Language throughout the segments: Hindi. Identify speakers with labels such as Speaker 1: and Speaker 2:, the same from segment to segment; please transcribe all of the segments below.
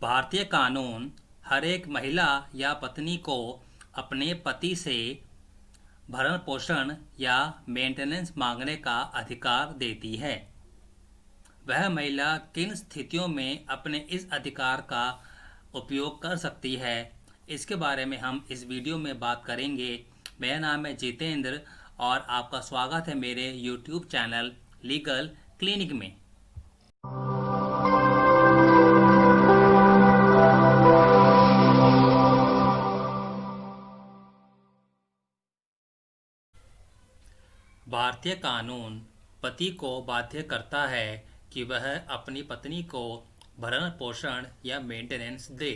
Speaker 1: भारतीय कानून हर एक महिला या पत्नी को अपने पति से भरण पोषण या मेंटेनेंस मांगने का अधिकार देती है। वह महिला किन स्थितियों में अपने इस अधिकार का उपयोग कर सकती है, इसके बारे में हम इस वीडियो में बात करेंगे। मेरा नाम है जितेंद्र और आपका स्वागत है मेरे YouTube चैनल लीगल क्लिनिक में। भारतीय कानून पति को बाध्य करता है कि वह अपनी पत्नी को भरण पोषण या मेंटेनेंस दे।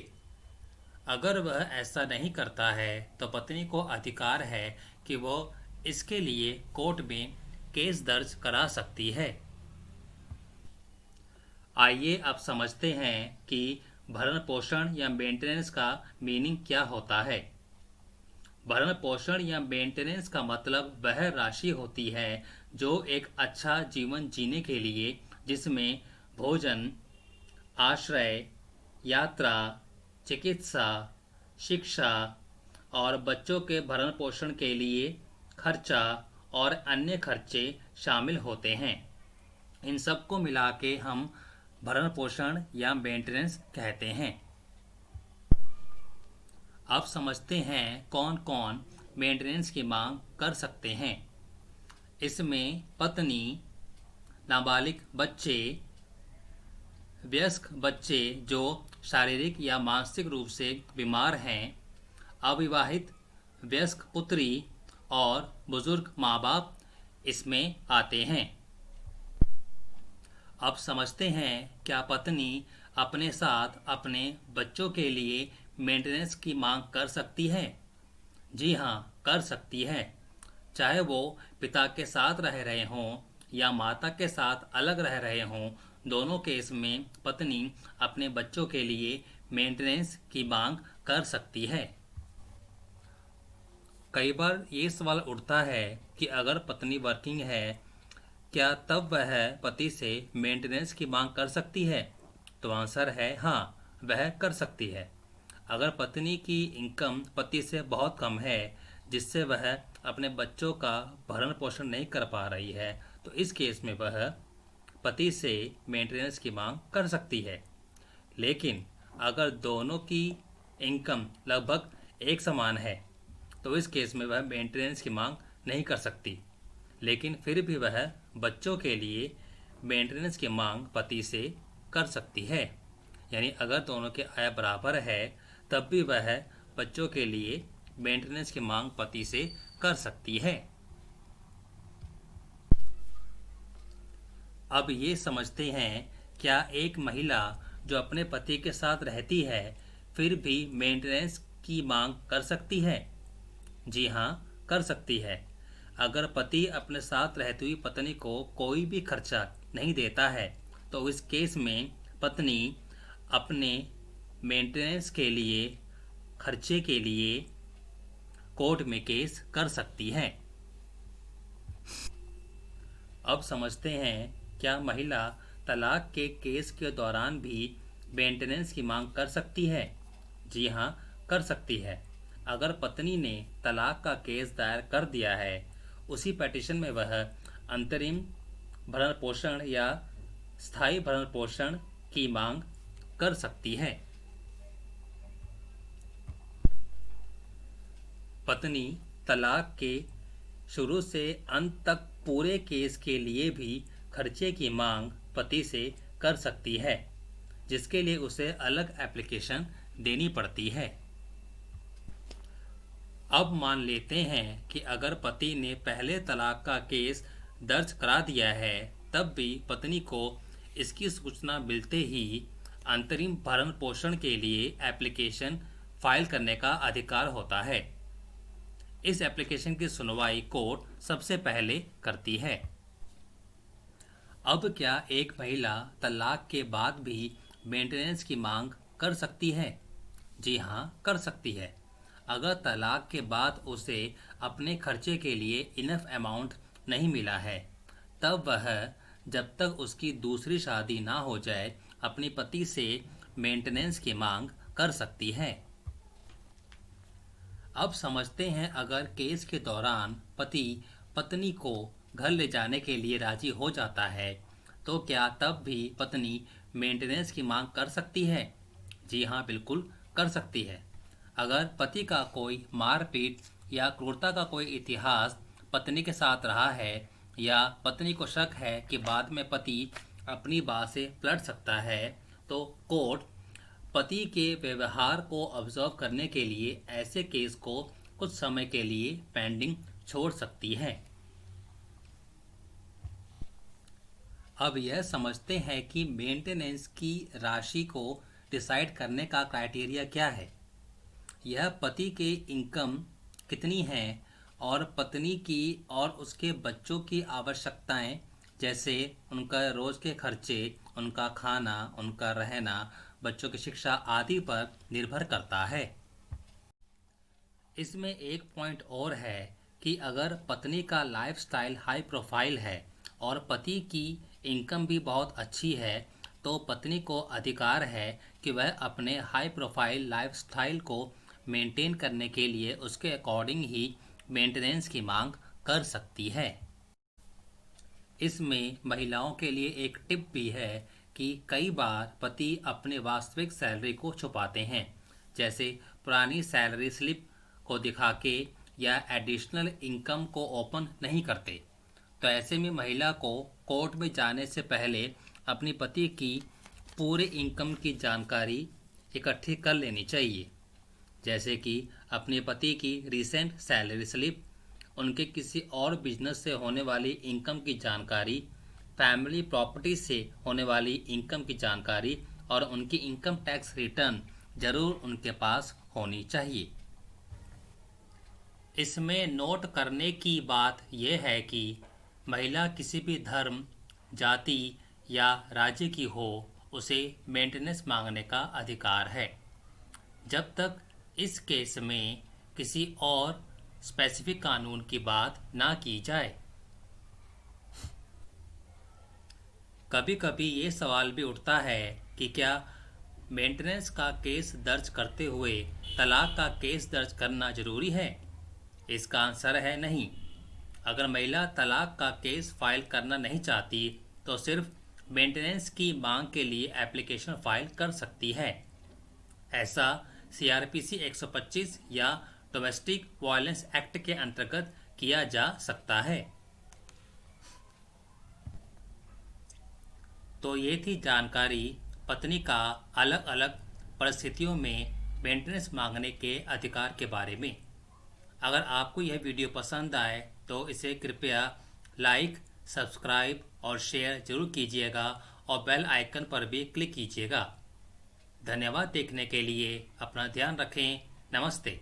Speaker 1: अगर वह ऐसा नहीं करता है तो पत्नी को अधिकार है कि वह इसके लिए कोर्ट में केस दर्ज करा सकती है। आइए अब समझते हैं कि भरण पोषण या मेंटेनेंस का मीनिंग क्या होता है। भरण पोषण या मेंटेनेंस का मतलब वह राशि होती है जो एक अच्छा जीवन जीने के लिए, जिसमें भोजन, आश्रय, यात्रा, चिकित्सा, शिक्षा और बच्चों के भरण पोषण के लिए खर्चा और अन्य खर्चे शामिल होते हैं। इन सब को मिला के हम भरण पोषण या मेंटेनेंस कहते हैं। अब समझते हैं कौन कौन मेंटेनेंस की मांग कर सकते हैं। इसमें पत्नी, नाबालिग बच्चे, वयस्क बच्चे जो शारीरिक या मानसिक रूप से बीमार हैं, अविवाहित वयस्क पुत्री और बुजुर्ग माँ बाप इसमें आते हैं। अब समझते हैं क्या पत्नी अपने साथ अपने बच्चों के लिए मेंटेनेंस की मांग कर सकती है? जी हाँ, कर सकती है। चाहे वो पिता के साथ रह रहे हों या माता के साथ अलग रह रहे हों, दोनों केस में पत्नी अपने बच्चों के लिए मेंटेनेंस की मांग कर सकती है। कई बार ये सवाल उठता है कि अगर पत्नी वर्किंग है, क्या तब वह पति से मेंटेनेंस की मांग कर सकती है? तो आंसर है हाँ, वह कर सकती है। अगर पत्नी की इनकम पति से बहुत कम है, जिससे वह अपने बच्चों का भरण पोषण नहीं कर पा रही है, तो इस केस में वह पति से मेंटेनेंस की मांग कर सकती है। लेकिन अगर दोनों की इनकम लगभग एक समान है, तो इस केस में वह मेंटेनेंस की मांग नहीं कर सकती। लेकिन फिर भी वह बच्चों के लिए मेंटेनेंस की मांग पति से कर सकती है। यानी अगर दोनों की आय बराबर है, तब भी वह बच्चों के लिए मेंटेनेंस की मांग पति से कर सकती है। अब ये समझते हैं, क्या एक महिला जो अपने पति के साथ रहती है फिर भी मेंटेनेंस की मांग कर सकती है? जी हाँ, कर सकती है। अगर पति अपने साथ रहती हुई पत्नी को कोई भी खर्चा नहीं देता है, तो इस केस में पत्नी अपने मेंटेनेंस के लिए, खर्चे के लिए कोर्ट में केस कर सकती है। अब समझते हैं, क्या महिला तलाक के केस के दौरान भी मेंटेनेंस की मांग कर सकती है? जी हाँ, कर सकती है। अगर पत्नी ने तलाक का केस दायर कर दिया है, उसी पिटीशन में वह अंतरिम भरण पोषण या स्थायी भरण पोषण की मांग कर सकती है। पत्नी तलाक के शुरू से अंत तक पूरे केस के लिए भी खर्चे की मांग पति से कर सकती है, जिसके लिए उसे अलग एप्लीकेशन देनी पड़ती है। अब मान लेते हैं कि अगर पति ने पहले तलाक का केस दर्ज करा दिया है, तब भी पत्नी को इसकी सूचना मिलते ही अंतरिम भरण पोषण के लिए एप्लीकेशन फाइल करने का अधिकार होता है। इस एप्लीकेशन की सुनवाई कोर्ट सबसे पहले करती है। अब क्या एक महिला तलाक के बाद भी मेंटेनेंस की मांग कर सकती है? जी हाँ, कर सकती है। अगर तलाक के बाद उसे अपने खर्चे के लिए इनफ अमाउंट नहीं मिला है, तब वह जब तक उसकी दूसरी शादी ना हो जाए अपने पति से मेंटेनेंस की मांग कर सकती है। अब समझते हैं, अगर केस के दौरान पति पत्नी को घर ले जाने के लिए राजी हो जाता है तो क्या तब भी पत्नी मेंटेनेंस की मांग कर सकती है? जी हाँ, बिल्कुल कर सकती है। अगर पति का कोई मारपीट या क्रूरता का कोई इतिहास पत्नी के साथ रहा है या पत्नी को शक है कि बाद में पति अपनी बात से पलट सकता है, तो कोर्ट पति के व्यवहार को ऑब्जर्व करने के लिए ऐसे केस को कुछ समय के लिए पेंडिंग छोड़ सकती है। अब यह समझते हैं कि मेंटेनेंस की राशि को डिसाइड करने का क्राइटेरिया क्या है। यह पति के इनकम कितनी है और पत्नी की और उसके बच्चों की आवश्यकताएं, जैसे उनका रोज के खर्चे, उनका खाना, उनका रहना, बच्चों की शिक्षा आदि पर निर्भर करता है। इसमें एक पॉइंट और है कि अगर पत्नी का लाइफस्टाइल हाई प्रोफाइल है और पति की इनकम भी बहुत अच्छी है, तो पत्नी को अधिकार है कि वह अपने हाई प्रोफाइल लाइफस्टाइल को मेंटेन करने के लिए उसके अकॉर्डिंग ही मेंटेनेंस की मांग कर सकती है। इसमें महिलाओं के लिए एक टिप भी है कि कई बार पति अपने वास्तविक सैलरी को छुपाते हैं, जैसे पुरानी सैलरी स्लिप को दिखा के या एडिशनल इनकम को ओपन नहीं करते। तो ऐसे में महिला को कोर्ट में जाने से पहले अपने पति की पूरे इनकम की जानकारी इकट्ठी कर लेनी चाहिए, जैसे कि अपने पति की रिसेंट सैलरी स्लिप, उनके किसी और बिजनेस से होने वाली इनकम की जानकारी, फैमिली प्रॉपर्टी से होने वाली इनकम की जानकारी और उनकी इनकम टैक्स रिटर्न जरूर उनके पास होनी चाहिए। इसमें नोट करने की बात यह है कि महिला किसी भी धर्म, जाति या राज्य की हो, उसे मेंटेनेंस मांगने का अधिकार है, जब तक इस केस में किसी और स्पेसिफिक कानून की बात ना की जाए। कभी कभी ये सवाल भी उठता है कि क्या मेंटेनेंस का केस दर्ज करते हुए तलाक का केस दर्ज करना जरूरी है? इसका आंसर है नहीं। अगर महिला तलाक का केस फाइल करना नहीं चाहती तो सिर्फ मेंटेनेंस की मांग के लिए एप्लीकेशन फाइल कर सकती है। ऐसा CRPC 125 या डोमेस्टिक वायलेंस एक्ट के अंतर्गत किया जा सकता है। तो ये थी जानकारी पत्नी का अलग अलग परिस्थितियों में मेंटेनेंस मांगने के अधिकार के बारे में। अगर आपको यह वीडियो पसंद आए तो इसे कृपया लाइक, सब्सक्राइब और शेयर जरूर कीजिएगा और बेल आइकन पर भी क्लिक कीजिएगा। धन्यवाद देखने के लिए। अपना ध्यान रखें। नमस्ते।